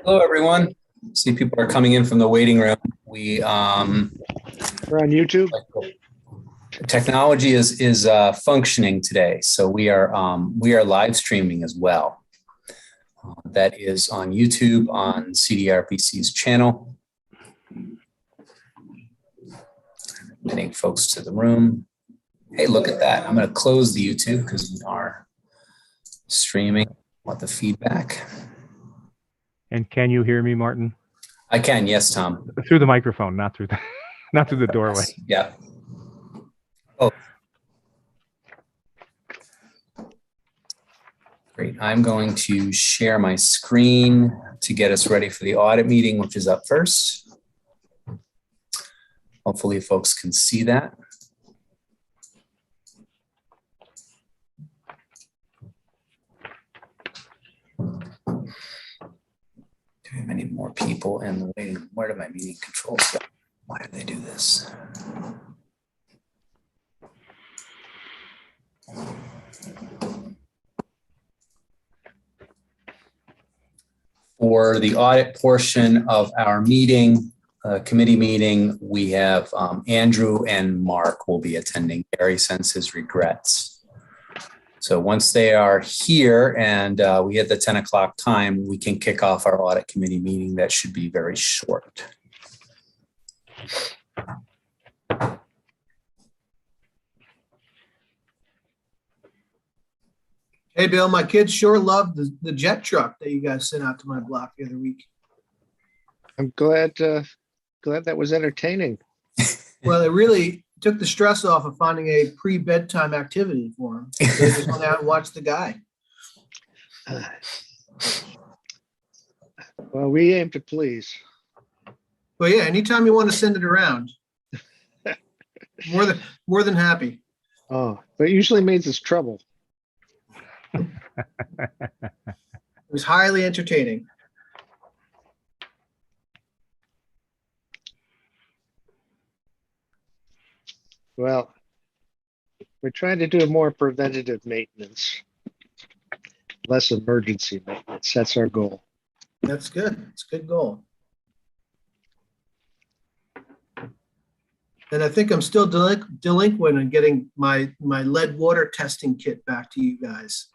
Hello, everyone. See people are coming in from the waiting room. We're on YouTube. Technology is functioning today, so we are live streaming as well. That is on YouTube on CDRPC's channel. Getting folks to the room. Hey, look at that! I'm going to close the YouTube because we are streaming. Want the feedback? And can you hear me, Martin? I can, yes, Tom. Through the microphone, not through the doorway. Yeah. Oh. Great. I'm going to share my screen to get us ready for the audit meeting, which is up first. Hopefully folks can see that. Do we have any more people in the waiting? Where do my meeting controls go? Why do they do this? For the audit portion of our meeting, committee meeting, we have Andrew and Mark will be attending. Gary sends his regrets. So once they are here and we hit the 10 o'clock time, we can kick off our audit committee meeting. That should be very short. Hey, Bill, my kids sure loved the jet truck that you guys sent out to my block the other week. I'm glad that was entertaining. Well, it really took the stress off of finding a pre-bedtime activity for them. They just went out and watched the guy. Well, we aim to please. But yeah, anytime you want to send it around, more than happy. Oh, but it usually means it's trouble. It was highly entertaining. Well, we're trying to do more preventative maintenance, less emergency maintenance. That's our goal. That's good. It's a good goal. And I think I'm still delinquent in getting my lead water testing kit back to you guys.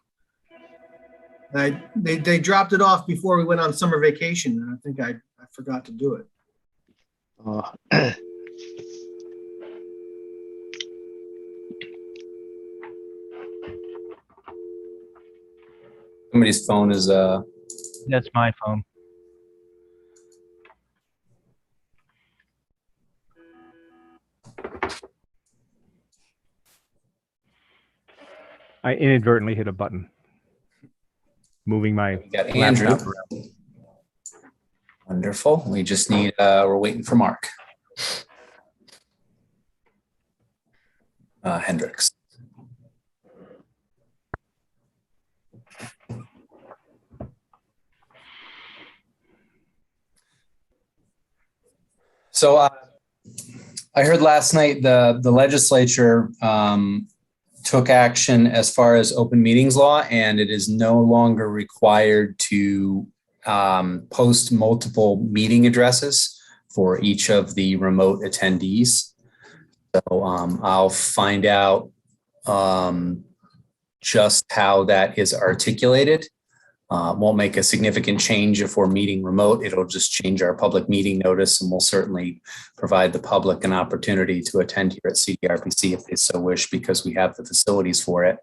They dropped it off before we went on summer vacation, and I think I forgot to do it. Somebody's phone is That's my phone. I inadvertently hit a button, moving my we got Andrew. laptop around. Wonderful. We just need we're waiting for Mark. Hendricks. So I heard last night the legislature took action as far as open meetings law, and it is no longer required to post multiple meeting addresses for each of the remote attendees. So I'll find out just how that is articulated. Won't make a significant change if we're meeting remote. It'll just change our public meeting notice, and we'll certainly provide the public an opportunity to attend here at CDRPC if they so wish, because we have the facilities for it.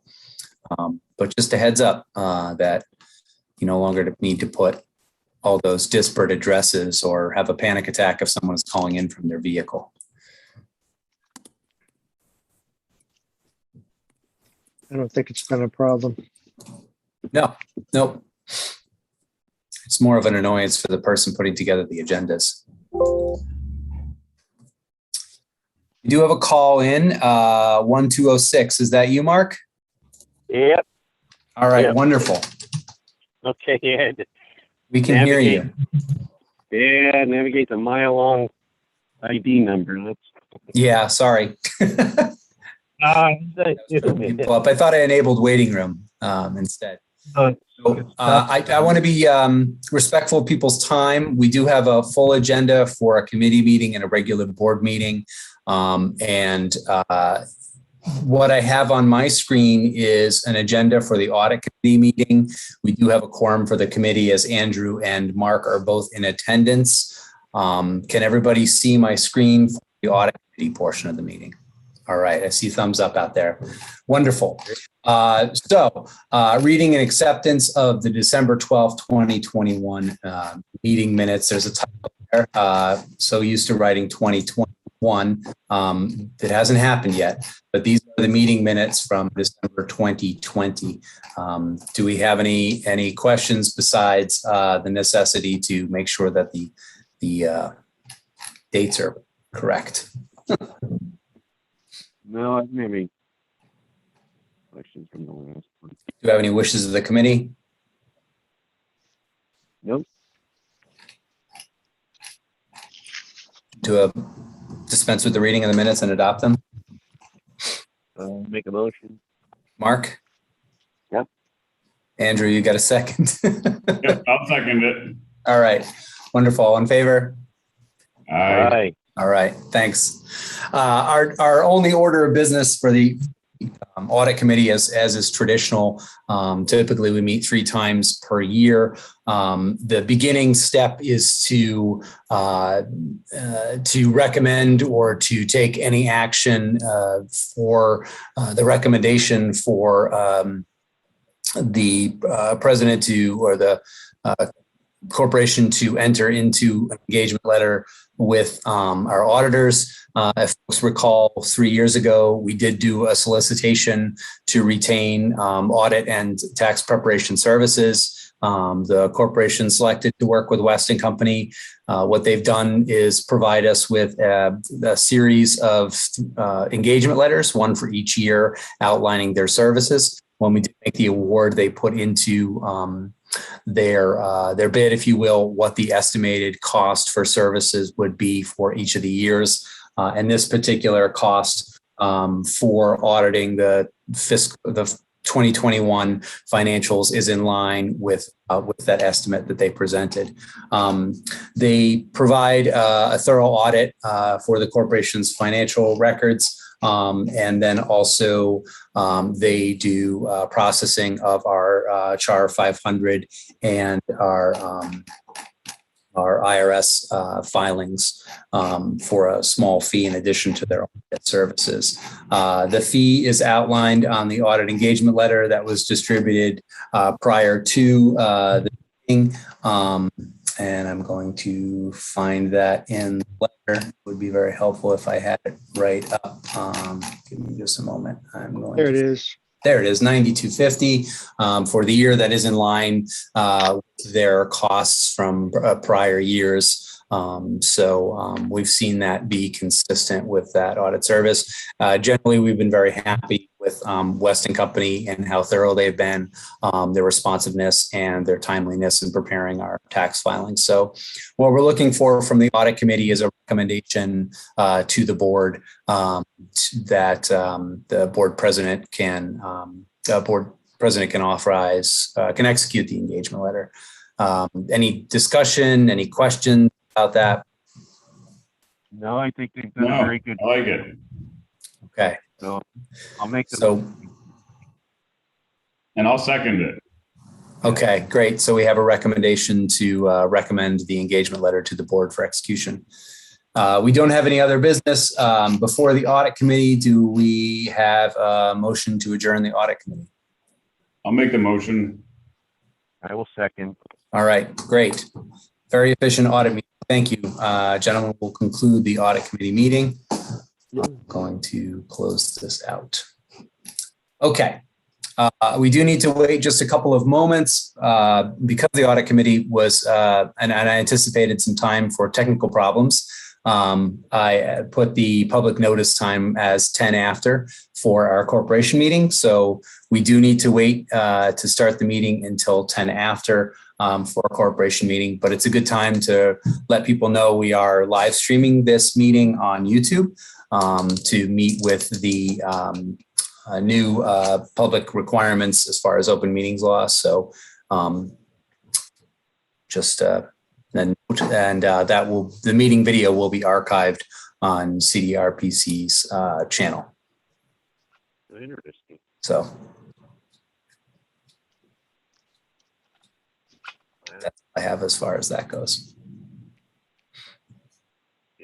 But just a heads up that you no longer need to put all those disparate addresses or have a panic attack if someone is calling in from their vehicle. I don't think it's been a problem. No, nope. It's more of an annoyance for the person putting together the agendas. We do have a call in, 1206. Is that you, Mark? Yep. All right, Yep. Wonderful. Okay, yeah. We can hear you. Yeah, navigate the mile-long ID number. Yeah, sorry. That's I thought I enabled waiting room instead. So I want to be respectful of people's time. We do have a full agenda for a committee meeting and a regular board meeting. What I have on my screen is an agenda for the audit committee meeting. We do have a quorum for the committee as Andrew and Mark are both in attendance. Can everybody see my screen for the audit committee portion of the meeting? All right, I see thumbs up out there. Wonderful. Reading and acceptance of the December 12th, 2021 meeting minutes. There's a typo there. So used to writing 2021. It hasn't happened yet, but these are the meeting minutes from December 2020. Do we have any questions besides the necessity to make sure that the dates are correct? No, I don't have any questions from the last one. Do you have any wishes of the committee? Nope. To dispense with the reading of the minutes and adopt them? Make a motion. Mark? Yep. Andrew, you got a second? Yep, I'll second it. All right. Wonderful. All in favor? Aye. All right. Thanks. Our only order of business for the audit committee, as is traditional, typically we meet 3 times per year. The beginning step is to recommend or to take any action for the recommendation for the president to, or the corporation to enter into an engagement letter with our auditors. If folks recall, 3 years ago, we did do a solicitation to retain audit and tax preparation services. The corporation selected to work with West & Company. What they've done is provide us with a series of engagement letters, one for each year, outlining their services. When we did make the award, they put into their bid, if you will, what the estimated cost for services would be for each of the years. And this particular cost for auditing the 2021 financials is in line with that estimate that they presented. They provide a thorough audit for the corporation's financial records. And then also they do processing of our CHAR 500 and our IRS filings for a small fee in addition to their audit services. The fee is outlined on the audit engagement letter that was distributed prior to the meeting. And I'm going to find that in the letter. It would be very helpful if I had it right up. Give me just a moment. There it is. There it is, $92.50 for the year. That is in line with their costs from prior years. So we've seen that be consistent with that audit service. Generally, we've been very happy with West & Company and how thorough they've been, their responsiveness and their timeliness in preparing our tax filings. So what we're looking for from the audit committee is a recommendation to the board that the board president can authorize, can execute the engagement letter. Any discussion, any questions about that? No, I think they've done a very good. I like it. Okay. So I'll make the. So, And I'll second it. okay, great. So we have a recommendation to recommend the engagement letter to the board for execution. We don't have any other business before the audit committee. Do we have a motion to adjourn the audit committee? I'll make the motion. I will second. All right, great. Very efficient audit meeting. Thank you, gentlemen. We'll conclude the audit committee meeting. I'm going to close this out. Okay. We do need to wait just a couple of moments because the audit committee was, and I anticipated some time for technical problems. I put the public notice time as 10 after for our corporation meeting. So we do need to wait to start the meeting until 10 after for a corporation meeting, but it's a good time to let people know we are live streaming this meeting on YouTube to meet with the new public requirements as far as open meetings law. So just then, and the meeting video will be archived on CDRPC's channel. Interesting. So that's all I have as far as that goes.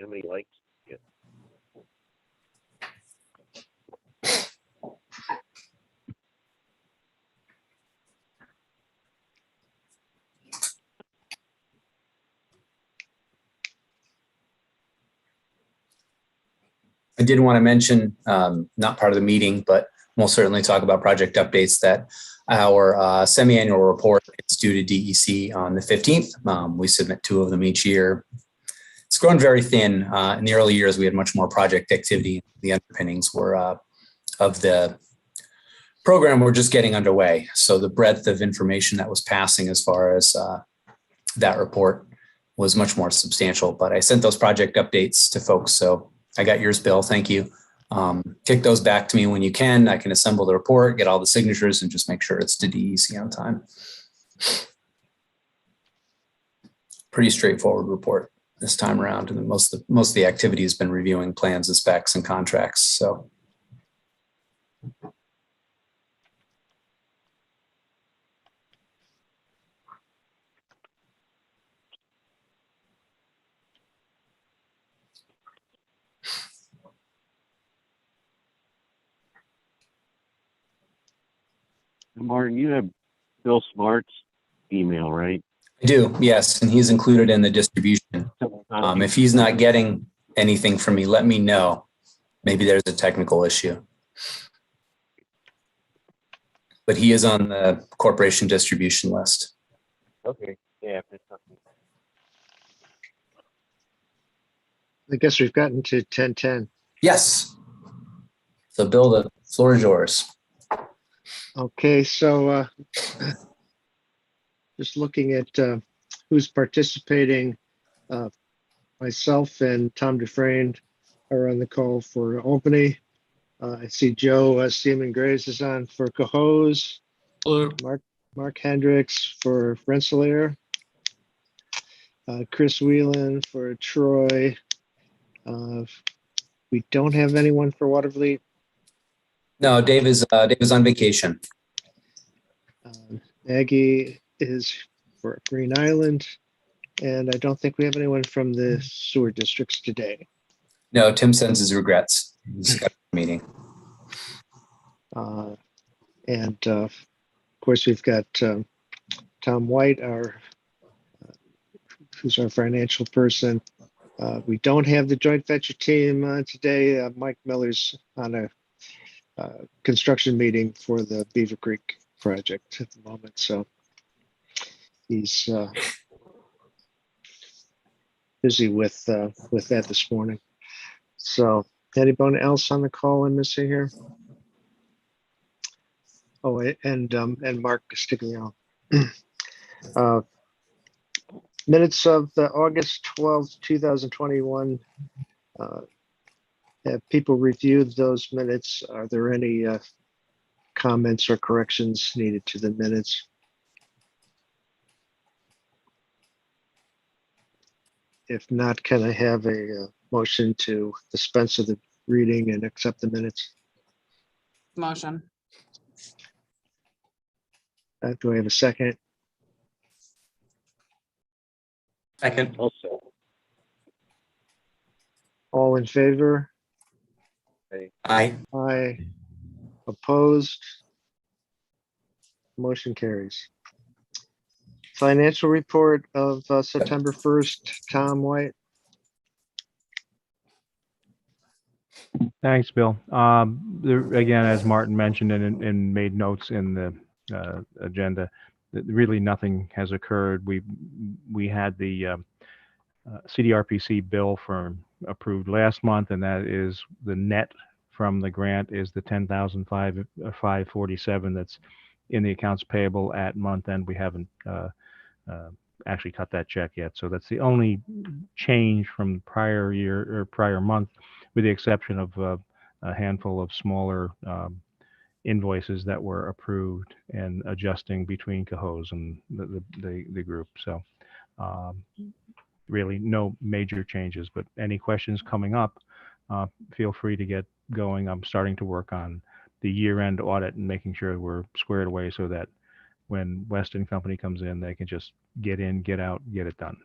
How many likes? Yeah. I did want to mention, not part of the meeting, but we'll certainly talk about project updates, that our semi-annual report is due to DEC on the 15th. We submit 2 of them each year. It's grown very thin. In the early years, we had much more project activity. The underpinnings were of the program were just getting underway. So the breadth of information that was passing as far as that report was much more substantial. But I sent those project updates to folks. So I got yours, Bill. Thank you. Kick those back to me when you can. I can assemble the report, get all the signatures, and just make sure it's to DEC on time. Pretty straightforward report this time around, and most of the activity has been reviewing plans and specs and contracts. So. Martin, you have Bill Smart's email, right? I do, yes, and he's included in the distribution. If he's not getting anything from me, let me know. Maybe there's a technical issue. But he is on the corporation distribution list. Okay. Yeah. I guess we've gotten to 10:10. Yes. So Bill, the floor is yours. Okay, so just looking at who's participating, myself and Tom Dufresne are on the call for Albany. I see Joe Seaman Graves is on for Cohoes. Mark Hendricks for Rensselaer. Chris Whelan for Troy. We don't have anyone for Watervliet. No, Dave is on vacation. Aggie is for Green Island, and I don't think we have anyone from the sewer districts today. No, Tim sends his regrets. He's got a meeting. And of course, we've got Tom White, who's our financial person. We don't have the joint venture team today. Mike Miller's on a construction meeting for the Beaver Creek project at the moment, so he's busy with that this morning. So anyone else on the call I'm missing here? Oh, and Mark Castiglione. Minutes of the August 12th, 2021. Have people reviewed those minutes? Are there any comments or corrections needed to the minutes? If not, can I have a motion to dispense with the reading and accept the minutes? Motion. Do I have a second? Second. Also. All in favor? Aye. Aye. Opposed? Motion carries. Financial report of September 1st, Tom White. Thanks, Bill. Again, as Martin mentioned and made notes in the agenda, that really nothing has occurred. We had the CDRPC bill approved last month, and that is the net from the grant is the $10,547 that's in the accounts payable at month end. We haven't actually cut that check yet, so that's the only change from prior year or prior month, with the exception of a handful of smaller invoices that were approved and adjusting between CAHOs and the group. So really no major changes, but any questions coming up, feel free to get going. I'm starting to work on the year-end audit and making sure we're squared away so that when West & Company comes in, they can just get in, get out, get it done.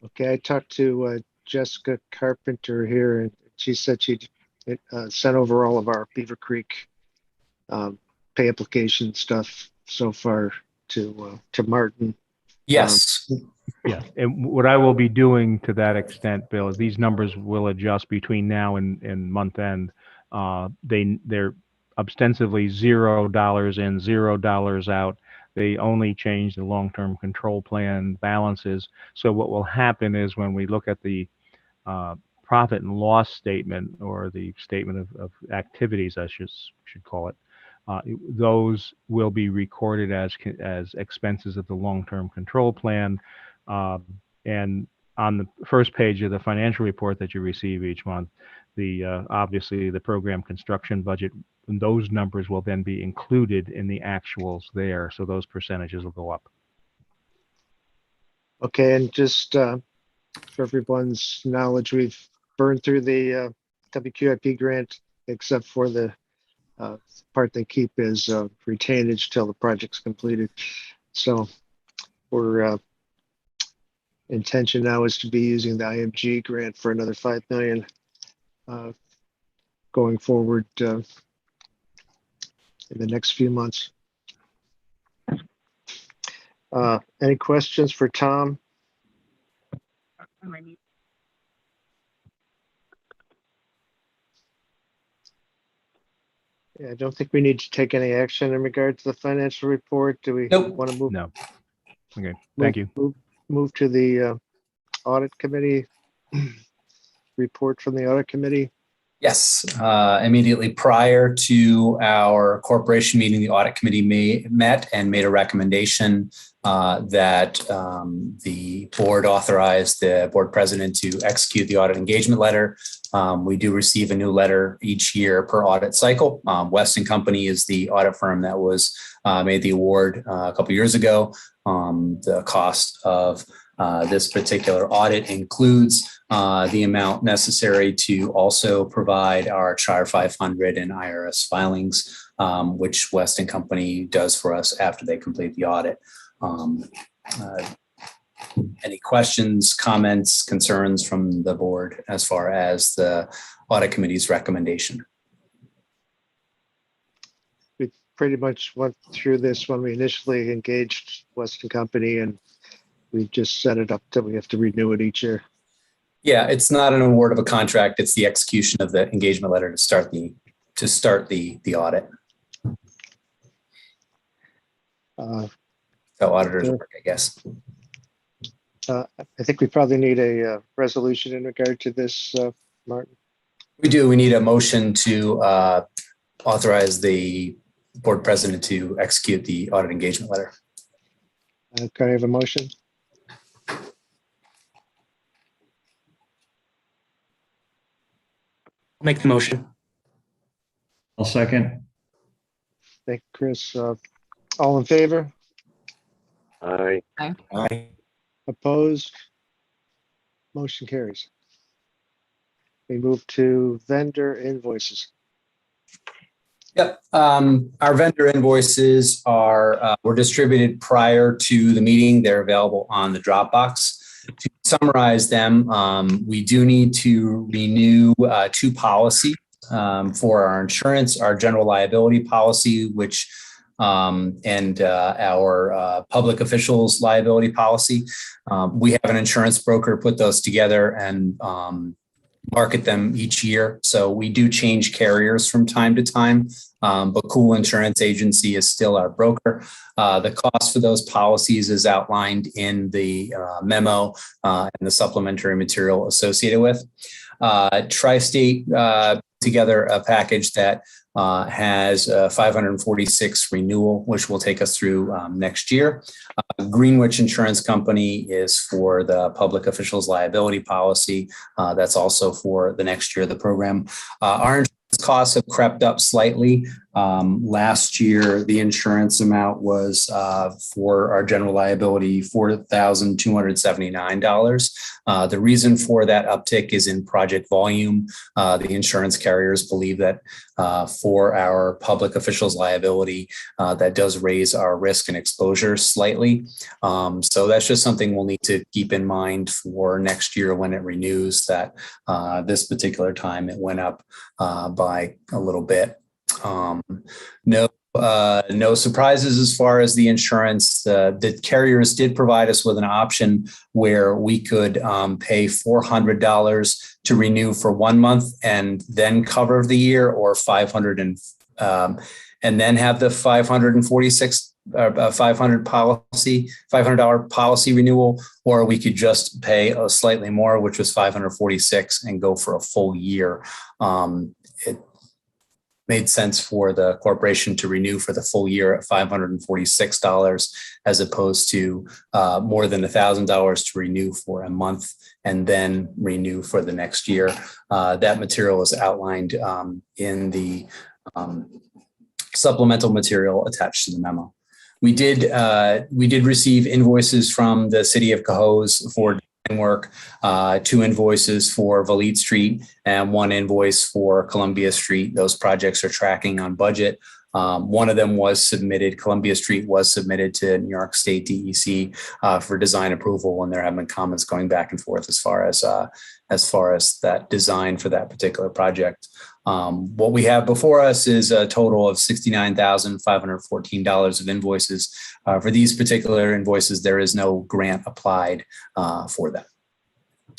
Okay, I talked to Jessica Carpenter here, and she said she'd sent over all of our Beaver Creek pay application stuff so far to Martin. Yes. Yeah, and what I will be doing to that extent, Bill, is these numbers will adjust between now and month end. They're ostensibly $0 in, $0 out. They only change the long-term control plan balances. So what will happen is when we look at the profit and loss statement, or the statement of activities, I should call it, those will be recorded as expenses of the long-term control plan. And on the first page of the financial report that you receive each month, obviously the program construction budget, and those numbers will then be included in the actuals there. So those percentages will go up. Okay, and just for everyone's knowledge, we've burned through the WQIP grant, except for the part they keep is retainage till the project's completed. So we're intention now is to be using the IMG grant for another $5 million going forward in the next few months. Any questions for Tom? Yeah, I don't think we need to take any action in regard to the financial report. Do we Nope. want to move? No. Okay, thank you. Move to the audit committee report from the audit committee. Yes, immediately prior to our corporation meeting, the audit committee met and made a recommendation that the board authorized the board president to execute the audit engagement letter. We do receive a new letter each year per audit cycle. West & Company is the audit firm that was made the award a couple years ago. The cost of this particular audit includes the amount necessary to also provide our Char 500 and IRS filings, which West & Company does for us after they complete the audit. Any questions, comments, concerns from the board as far as the audit committee's recommendation? We pretty much went through this when we initially engaged West & Company, and we just set it up that we have to renew it each year. Yeah, it's not an award of a contract. It's the execution of the engagement letter to start the audit. So auditors work, I guess. I think we probably need a resolution in regard to this, Martin. We do. We need a motion to authorize the board president to execute the audit engagement letter. Can I have a motion? I'll make the motion. I'll second. Thank you, Chris. All in favor? Aye. Aye. Opposed? Motion carries. We move to vendor invoices. Yep. Our vendor invoices were distributed prior to the meeting. They're available on the Dropbox. To summarize them, we do need to renew two policies for our insurance, our general liability policy, which and our public officials liability policy. We have an insurance broker put those together and market them each year. So we do change carriers from time to time, but Cool Insurance Agency is still our broker. The cost for those policies is outlined in the memo and the supplementary material associated with. Tri-State together a package that has a 546 renewal, which will take us through next year. Greenwich Insurance Company is for the public officials liability policy. That's also for the next year of the program. Our insurance costs have crept up slightly. Last year, the insurance amount was for our general liability, $4,279. The reason for that uptick is in project volume. The insurance carriers believe that for our public officials liability, that does raise our risk and exposure slightly. So that's just something we'll need to keep in mind for next year when it renews, that this particular time it went up by a little bit. No surprises as far as the insurance. The carriers did provide us with an option where we could pay $400 to renew for 1 month and then cover the year, or $500 and then have the $500 policy renewal, or we could just pay a slightly more, which was $546, and go for a full year. It made sense for the corporation to renew for the full year at $546, as opposed to more than $1,000 to renew for a month and then renew for the next year. That material is outlined in the supplemental material attached to the memo. We did receive invoices from the city of Cohoes for work, 2 invoices for Valete Street and 1 invoice for Columbia Street. Those projects are tracking on budget. One of them was submitted, Columbia Street was submitted to New York State DEC for design approval, and there have been comments going back and forth as far as that design for that particular project. What we have before us is a total of $69,514 of invoices. For these particular invoices, there is no grant applied for them.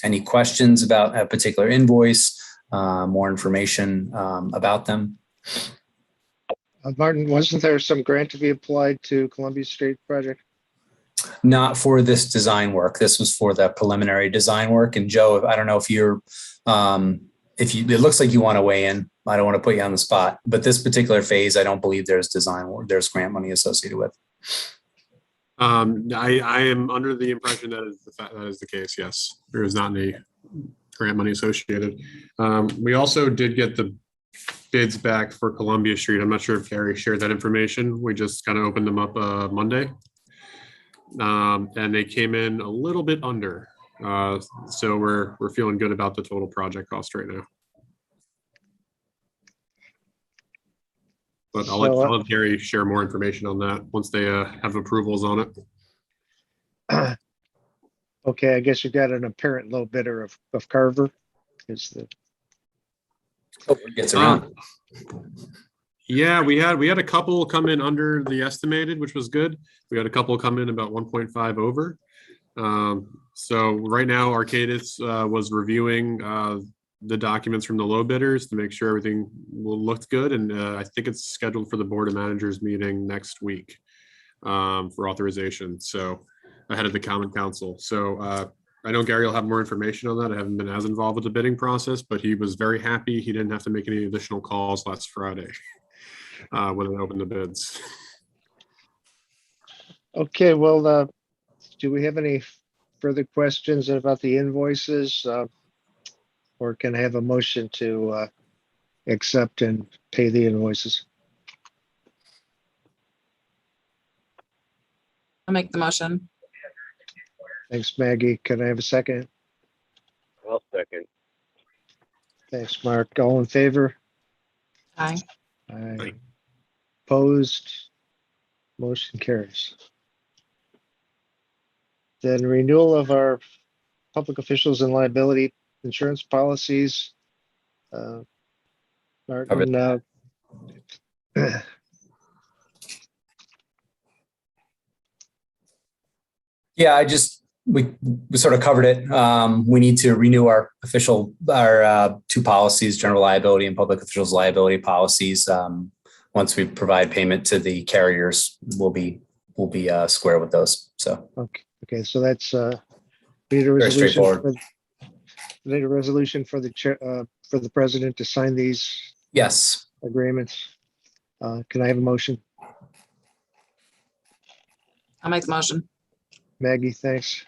Any questions about a particular invoice? More information about them? Martin, wasn't there some grant to be applied to Columbia Street project? Not for this design work. This was for the preliminary design work. And Joe, I don't know if you're, it looks like you want to weigh in. I don't want to put you on the spot, but this particular phase, I don't believe there's design work, there's grant money associated with. I am under the impression that is the case. Yes, there is not any grant money associated. We also did get the bids back for Columbia Street. I'm not sure if Gary shared that information. We just kind of opened them up Monday, and they came in a little bit under. So we're feeling good about the total project cost right now. But I'll let Gary share more information on that once they have approvals on it. Okay, I guess you got an apparent low bidder of Carver. Is the Gets around. Yeah, we had a couple come in under the estimated, which was good. We had a couple come in about 1.5 over. So right now, Arcadis was reviewing the documents from the low bidders to make sure everything looked good, and I think it's scheduled for the Board of Managers meeting next week for authorization. So ahead of the Common Council. So I know Gary will have more information on that. I haven't been as involved with the bidding process, but he was very happy he didn't have to make any additional calls last Friday when they opened the bids. okay? Well, do we have any further questions about the invoices, or can I have a motion to accept and pay the invoices? I'll make the motion. Thanks, Maggie. Can I have a second? I'll second. Thanks, Mark. All in favor? Aye. Aye. Opposed? Motion carries. Then renewal of our public officials and liability insurance policies. Martin, Yeah, we sort of covered it. We need to renew our 2 policies, general liability and public officials liability policies. Once we provide payment to the carriers, we'll be square with those. So okay, so that's need a very resolution. straightforward. Need a resolution for the chair, for the president to sign these Yes. agreements. Can I have a motion? I'll make the motion. Maggie, thanks.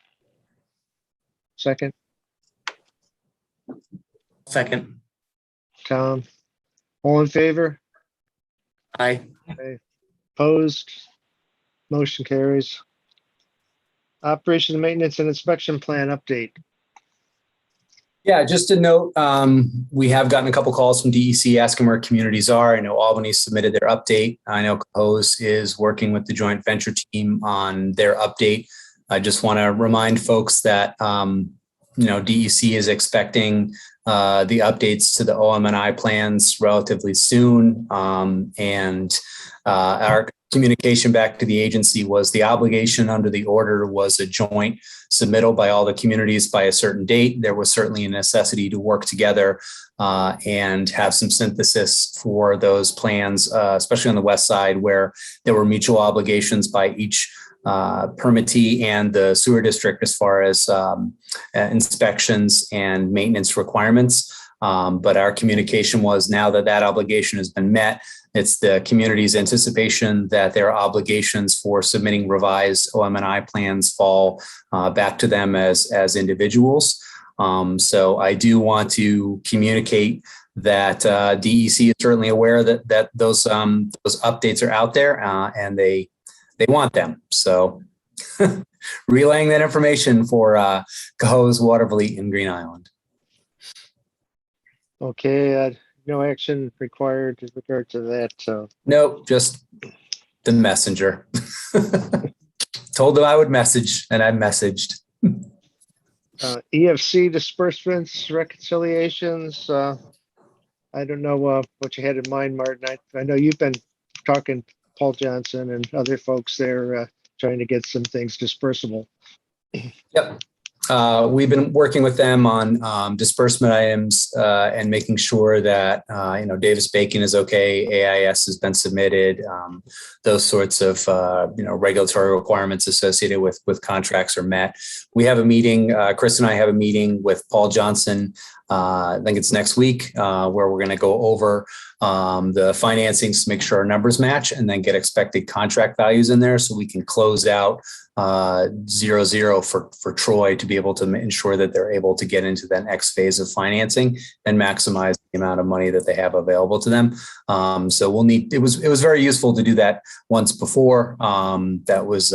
Second, Second. Tom. All in favor? Aye. Opposed? Motion carries. Operation, maintenance, and inspection plan update. Yeah, just a note, we have gotten a couple calls from DEC asking where communities are. I know Albany submitted their update. I know Cohoes is working with the joint venture team on their update. I just want to remind folks that, DEC is expecting the updates to the OM&I plans relatively soon. Our communication back to the agency was the obligation under the order was a joint submittal by all the communities by a certain date. There was certainly a necessity to work together and have some synthesis for those plans, especially on the west side where there were mutual obligations by each permittee and the sewer district as far as inspections and maintenance requirements. But our communication was now that that obligation has been met, it's the community's anticipation that their obligations for submitting revised OM&I plans fall back to them as individuals. So I do want to communicate that DEC is certainly aware that those updates are out there and they want them. So relaying that information for Cohoes, Watervliet, and Green Island. Okay, no action required with regard to that. So Nope, just the messenger. Told them I would message, and I messaged. EFC disbursements, reconciliations. I don't know what you had in mind, Martin. I know you've been talking Paul Johnson and other folks there trying to get some things dispersible. Yep. We've been working with them on disbursement items and making sure that, Davis Bacon is okay. AIS has been submitted. Those sorts of, regulatory requirements associated with contracts are met. We have a meeting, Chris and I have a meeting with Paul Johnson. I think it's next week where we're going to go over the financings to make sure our numbers match and then get expected contract values in there so we can close out 0-0 for Troy to be able to ensure that they're able to get into that next phase of financing and maximize the amount of money that they have available to them. So we'll need, it was very useful to do that once before. That was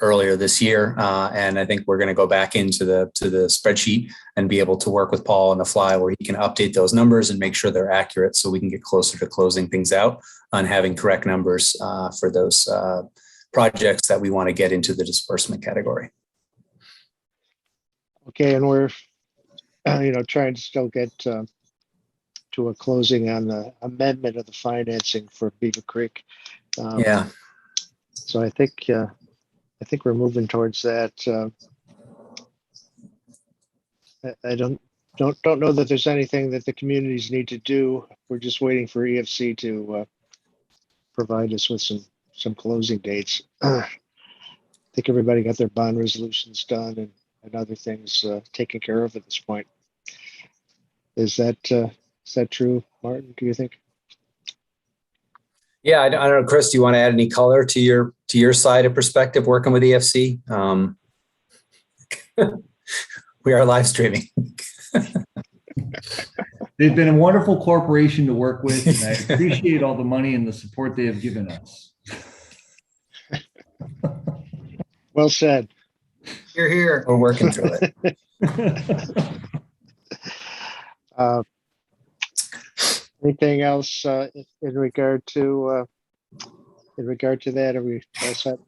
earlier this year. And I think we're going to go back into the spreadsheet and be able to work with Paul on the fly where he can update those numbers and make sure they're accurate so we can get closer to closing things out on having correct numbers for those projects that we want to get into the disbursement category. Okay, and we're, trying to still get to a closing on the amendment of the financing for Beaver Creek. Yeah. So I think we're moving towards that. I don't know that there's anything that the communities need to do. We're just waiting for EFC to provide us with some closing dates. I think everybody got their bond resolutions done and other things taken care of at this point. Is that true, Martin? Do you think? Yeah, I don't know, Chris. Do you want to add any color to your side of perspective working with EFC? We are live streaming. They've been a wonderful corporation to work with, and I appreciate all the money and the support they have given us. Well said. Here, here. We're working through it. Anything else in regard to that? Are we all set?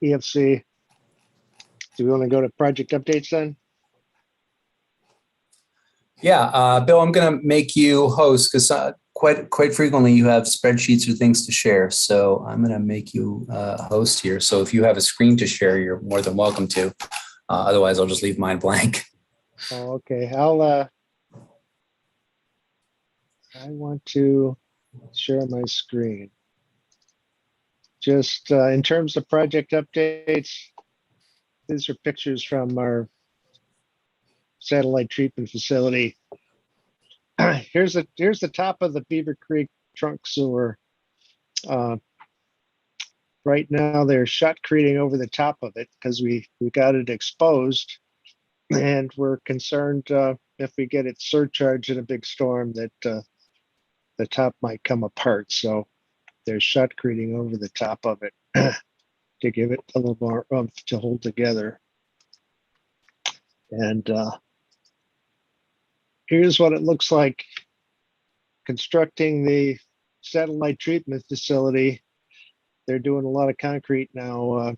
EFC. Do we want to go to project updates then? Yeah, Bill, I'm going to make you host because quite frequently you have spreadsheets or things to share. So I'm going to make you host here. So if you have a screen to share, you're more than welcome to. Otherwise, I'll just leave mine blank. Oh, okay. I want to share my screen. Just in terms of project updates, these are pictures from our satellite treatment facility. Here's the top of the Beaver Creek trunk sewer. Right now they're shotcreting over the top of it because we got it exposed, and we're concerned if we get it surcharged in a big storm, that the top might come apart. So there's shotcreting over the top of it to give it a little more oomph to hold together. And here's what it looks like constructing the satellite treatment facility. They're doing a lot of concrete now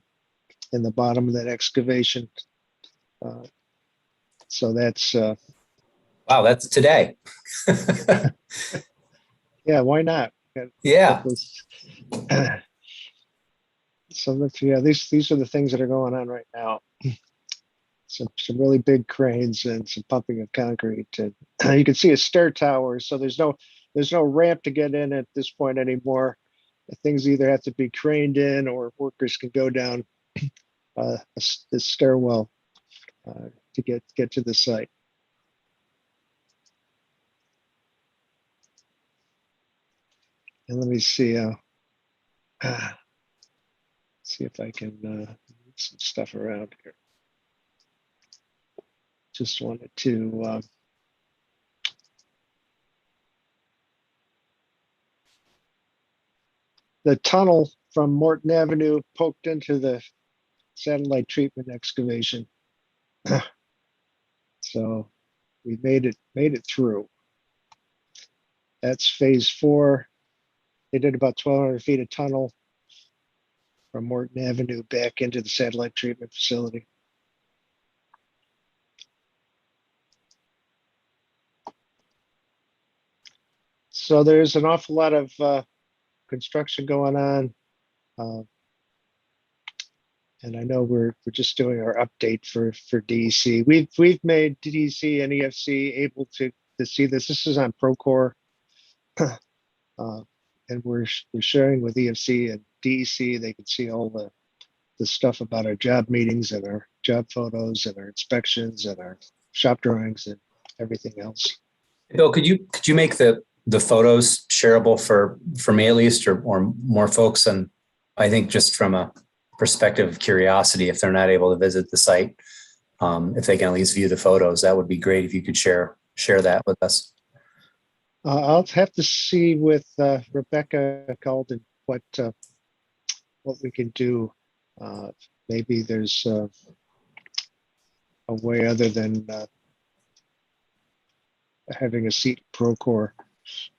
in the bottom of that excavation. So that's Wow, that's today. yeah, why not? Yeah. So that's, yeah, these are the things that are going on right now. Some really big cranes and some pumping of concrete, and you can see a stair tower. So there's no ramp to get in at this point anymore. Things either have to be craned in, or workers can go down this stairwell to get to the site. And let me see see if I can move some stuff around here. Just wanted to the tunnel from Morton Avenue poked into the satellite treatment excavation. So we made it through. That's phase 4. They did about 1,200 feet of tunnel from Morton Avenue back into the satellite treatment facility. So there's an awful lot of construction going on. And I know we're just doing our update for DEC. We've made DEC and EFC able to see this. This is on Procore. And we're sharing with EFC and DEC. They can see all the stuff about our job meetings and our job photos and our inspections and our shop drawings and everything else. Bill, could you make the photos shareable for me at least, or more folks? And I think just from a perspective of curiosity, if they're not able to visit the site, if they can at least view the photos, that would be great if you could share that with us. I'll have to see with Rebecca Calden what we can do. Maybe there's a way other than having a seat Procore.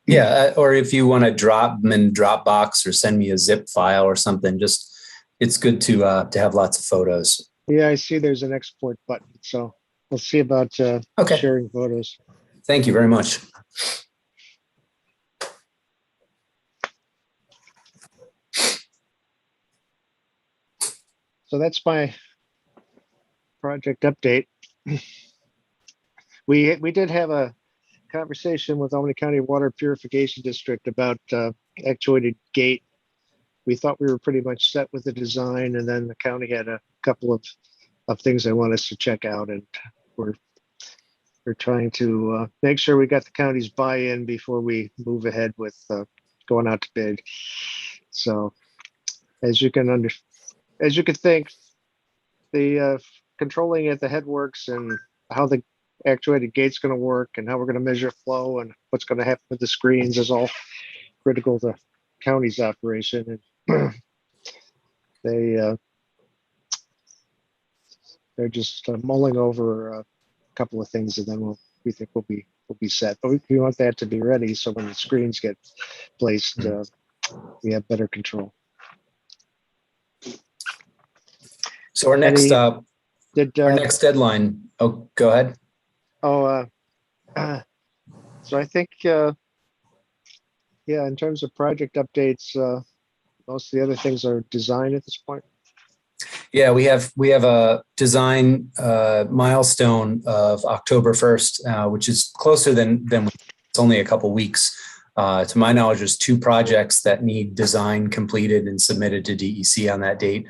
Yeah, or if you want to drop them in Dropbox or send me a zip file or something, just it's good to have lots of photos. Yeah, I see there's an export button, so we'll see about sharing photos. Thank you very much. So that's my project update. We did have a conversation with Albany County Water Purification District about actuated gate. We thought we were pretty much set with the design, and then the county had a couple of things they want us to check out, and we're trying to make sure we got the county's buy-in before we move ahead with going out to bid. So as you can think, the controlling at the headworks and how the actuated gate's going to work and how we're going to measure flow and what's going to happen with the screens is all critical to county's operation. And they're just mulling over a couple of things, and then we think we'll be set. But we want that to be ready so when the screens get placed, we have better control. So our next deadline. Oh, go ahead. So I think in terms of project updates, most of the other things are design at this point. Yeah, we have a design milestone of October 1st, which is closer than it's only a couple weeks. To my knowledge, there's 2 projects that need design completed and submitted to DEC on that date.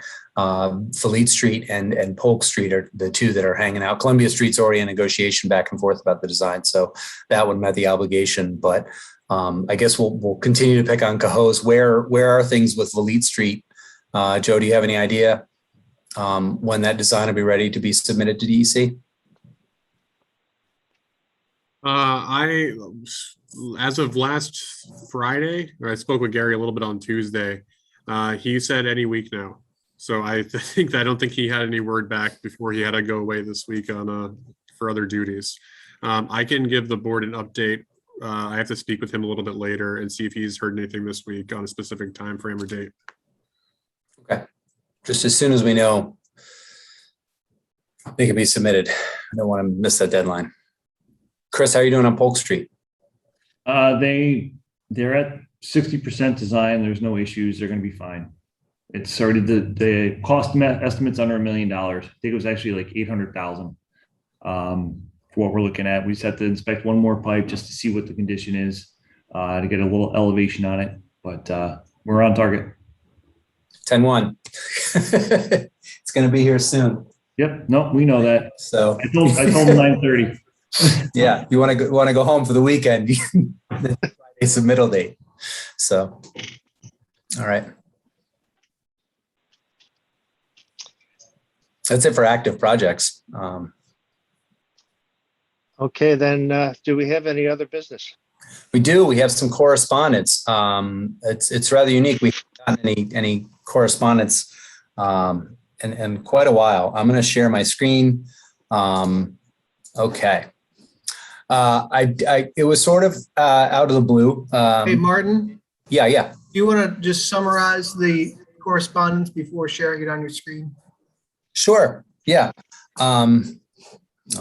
Fleet Street and Polk Street are the 2 that are hanging out. Columbia Street's already in negotiation back and forth about the design, so that one met the obligation. But I guess we'll continue to pick on Cohoes. Where are things with Fleet Street? Joe, do you have any idea when that design will be ready to be submitted to DEC? I, as of last Friday, I spoke with Gary a little bit on Tuesday. He said any week now. So I don't think he had any word back before he had to go away this week on for other duties. I can give the board an update. I have to speak with him a little bit later and see if he's heard anything this week on a specific time frame or date. Okay. Just as soon as we know, they can be submitted. I don't want to miss that deadline. Chris, how are you doing on Polk Street? They're at 60% design. There's no issues. They're going to be fine. It's already the cost estimate's under $1 million. I think it was actually like 800,000 for what we're looking at. We just have to inspect one more pipe just to see what the condition is to get a little elevation on it. But we're on target. 10-1. It's going to be here soon. Yep. No, we know that. So I told them 9:30. Yeah, you want to go home for the weekend. It's a middle date. So, all right. That's it for active projects. Okay, then do we have any other business? We do. We have some correspondence. It's rather unique. We haven't gotten any correspondence in quite a while. I'm going to share my screen. Okay. It was sort of out of the blue. Hey, Martin, Yeah. do you want to just summarize the correspondence before sharing it on your screen? Sure. Yeah. I'll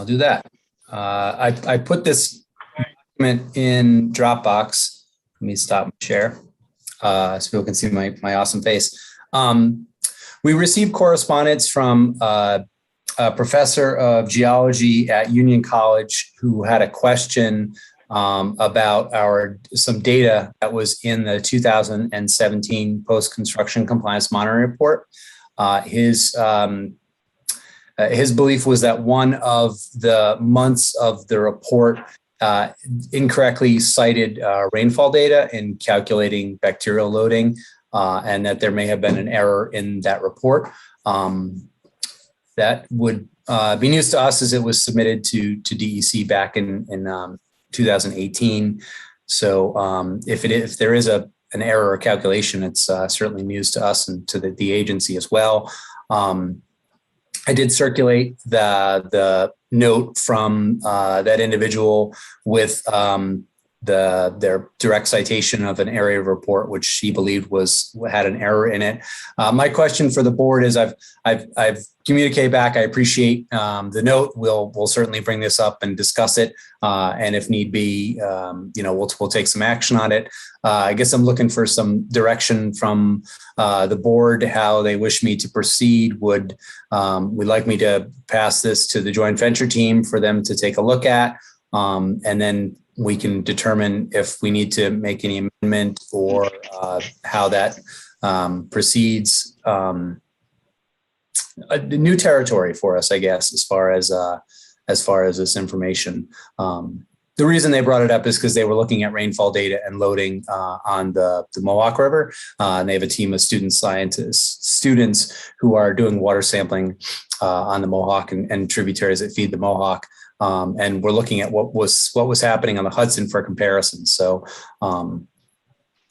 do that. I put this document in Dropbox. Let me stop and share so people can see my awesome face. We received correspondence from a professor of geology at Union College who had a question about some data that was in the 2017 post-construction compliance monitoring report. His belief was that one of the months of the report incorrectly cited rainfall data in calculating bacterial loading, and that there may have been an error in that report. That would be news to us as it was submitted to DEC back in 2018. So if there is an error or calculation, it's certainly news to us and to the agency as well. I did circulate the note from that individual with their direct citation of an area of report, which he believed had an error in it. My question for the board is, I've communicated back. I appreciate the note. We'll certainly bring this up and discuss it, and if need be, we'll take some action on it. I guess I'm looking for some direction from the board how they wish me to proceed. Would like me to pass this to the joint venture team for them to take a look at, and then we can determine if we need to make any amendment or how that proceeds. A new territory for us, I guess, as far as this information. The reason they brought it up is because they were looking at rainfall data and loading on the Mohawk River. And they have a team of students who are doing water sampling on the Mohawk and tributaries that feed the Mohawk. And we're looking at what was happening on the Hudson for comparison. So other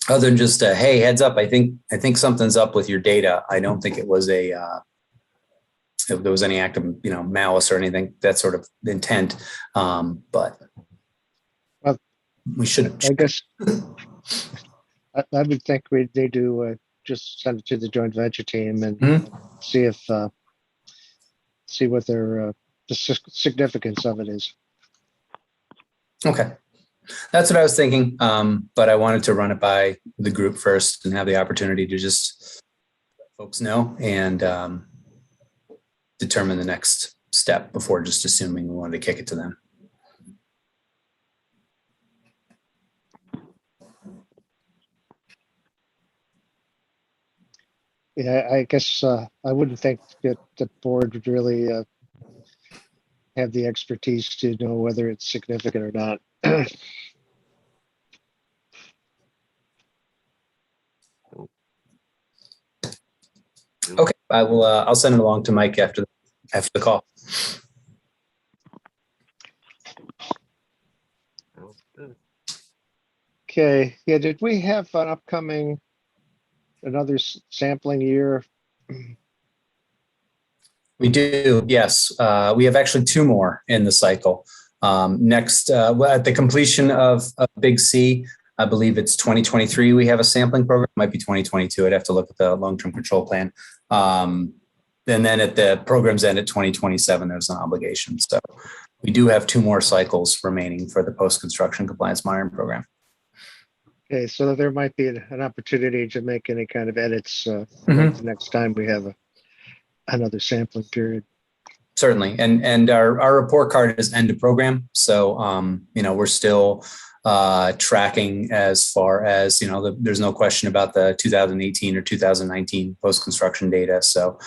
than just hey, heads up, I think something's up with your data. I don't think it was if there was any act of malice or anything, that sort of intent. But we shouldn't. I guess I would think we need to just send it to the joint venture team and see what their the significance of it is. Okay. That's what I was thinking. But I wanted to run it by the group first and have the opportunity to just let folks know and determine the next step before just assuming we wanted to kick it to them. Yeah, I guess I wouldn't think that the board would really have the expertise to know whether it's significant or not. Okay, I will. I'll send it along to Mike after the call. Okay, yeah, did we have an upcoming, another sampling year? We do, yes. We have actually two more in the cycle. Next, at the completion of Big C, I believe it's 2023, we have a sampling program, might be 2022. I'd have to look at the long-term control plan. And then at the program's end at 2027, there's an obligation. So we do have two more cycles remaining for the post-construction compliance monitoring program. Okay, so there might be an opportunity to make any kind of edits the next time we have another sampling period. Certainly. And our report card is end of program. So, we're still tracking as far as, there's no question about the 2018 or 2019 post-construction data. So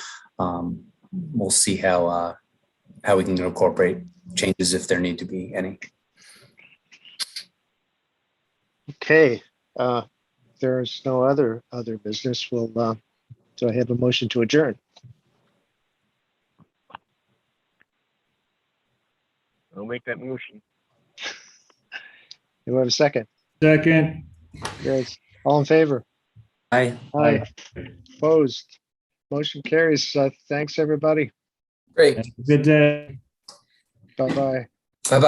we'll see how we can incorporate changes if there need to be any. Okay, there's no other business. So I have a motion to adjourn. I'll make that motion. You have a second? Second. Yes. All in favor? Aye. Aye. Opposed? Motion carries. Thanks, everybody. Great. Good day. Bye-bye.